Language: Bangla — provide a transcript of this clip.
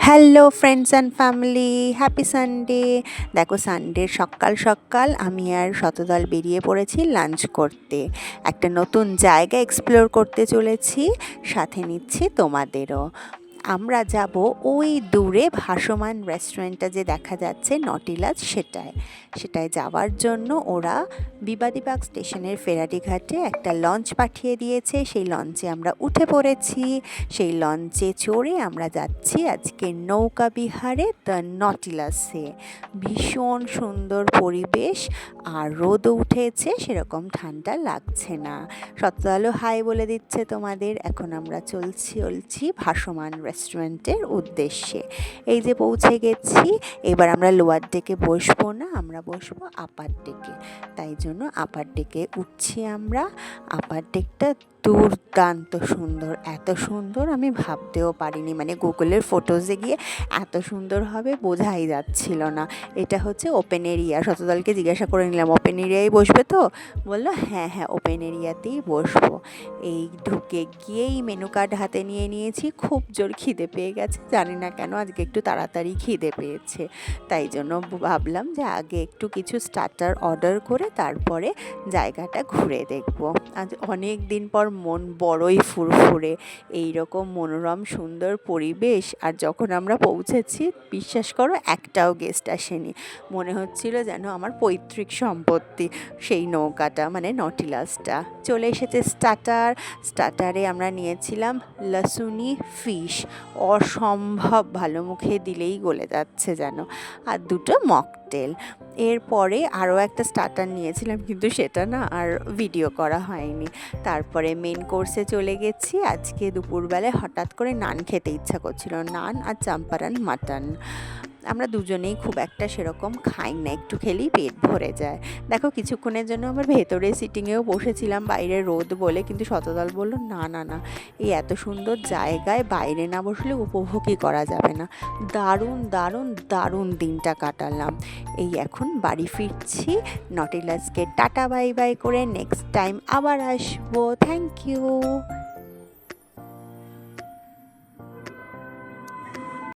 Hello friends and family, happy Sunday. দেখো, সানডের সকাল সকাল আমি আর শতদল বেরিয়ে পড়েছি লাঞ্চ করতে। একটা নতুন জায়গা এক্সপ্লোর করতে চলেছি, সাথে নিচ্ছি তোমাদেরও। আমরা যাব ওই দূরে ভাসমান রেস্টুরেন্টটা যে দেখা যাচ্ছে নটিলাস, সেটায় যাওয়ার জন্য ওরা বিবাদীবাগ স্টেশনের ফেরারিঘাটে একটা লঞ্চ পাঠিয়ে দিয়েছে। সেই লঞ্চে আমরা উঠে পড়েছি। সেই লঞ্চে চড়ে আমরা যাচ্ছি আজকে নৌকা বিহারে দ্য নটিলাসে। ভীষণ সুন্দর পরিবেশ, আর রোদও উঠেছে, সেরকম লাগছে না। শতদলও হাই বলে দিচ্ছে তোমাদের। এখন আমরা চলছি ভাসমান রেস্টুরেন্টের উদ্দেশ্যে। এই যে পৌঁছে গেছি। এবার আমরা লোয়ার ডেকে বসবো না, আমরা বসবো আপার ডেকে। তাই জন্য আপার ডেকে উঠছি আমরা। আপার ডেকটা দুর্দান্ত সুন্দর, এত সুন্দর আমি ভাবতেও পারিনি। মানে গুগলের ফটোজে গিয়ে এত সুন্দর হবে বোঝাই যাচ্ছিল না। এটা হচ্ছে ওপেন এরিয়া। শতদলকে জিজ্ঞাসা করে নিলাম, ওপেন এরিয়ায় বসবে তো? বললো হ্যাঁ হ্যাঁ, ওপেন এরিয়াতেই বসবো। এই ঢুকে গিয়েই মেনু কার্ড হাতে নিয়ে নিয়েছি। খুব জোর খিদে পেয়ে গেছে, জানি না কেন আজকে একটু তাড়াতাড়ি খিদে পেয়েছে। তাই জন্য ভাবলাম যে আগে একটু কিছু স্টার্টার অর্ডার করে তারপরে জায়গাটা ঘুরে দেখব। আজ অনেক দিন পর মন বড়ই ফুরফুরে। এইরকম মনোরম সুন্দর পরিবেশ, আর যখন আমরা পৌঁছেছি বিশ্বাস করো একটাও গেস্ট আসেনি। মনে হচ্ছিল যেন আমার পৈতৃক সম্পত্তি সেই নৌকাটা, মানে নটিলাসটা। চলে এসেছে স্টার্টারে আমরা নিয়েছিলাম লসুনি ফিশ, অসম্ভব ভালো, মুখে দিলেই গলে যাচ্ছে যেন। আর দুটো মকটেল। এরপরে আরও একটা স্টার্টার নিয়েছিলাম, কিন্তু সেটা না আর ভিডিও করা হয়নি। তারপরে মেন কোর্সে চলে গেছি। আজকে দুপুরবেলায় হঠাৎ করে নান খেতে ইচ্ছা করছিল, নান আর চাম্পারান মাটন। আমরা দুজনেই খুব একটা সেরকম খাই না, একটু খেলেই পেট ভরে যায়। দেখো, কিছুক্ষণের জন্য আমার ভেতরে সিটিংয়েও বসেছিলাম বাইরে রোদ বলে, কিন্তু শতদল বলল না না না, এই এত সুন্দর জায়গায় বাইরে না বসলে উপভোগই করা যাবে না। দারুণ দারুণ দারুণ দিনটা কাটালাম। এই এখন বাড়ি ফিরছি। নটিলাসকে টাটা বাই বাই করে নেক্সট টাইম আবার আসবো। Thank you.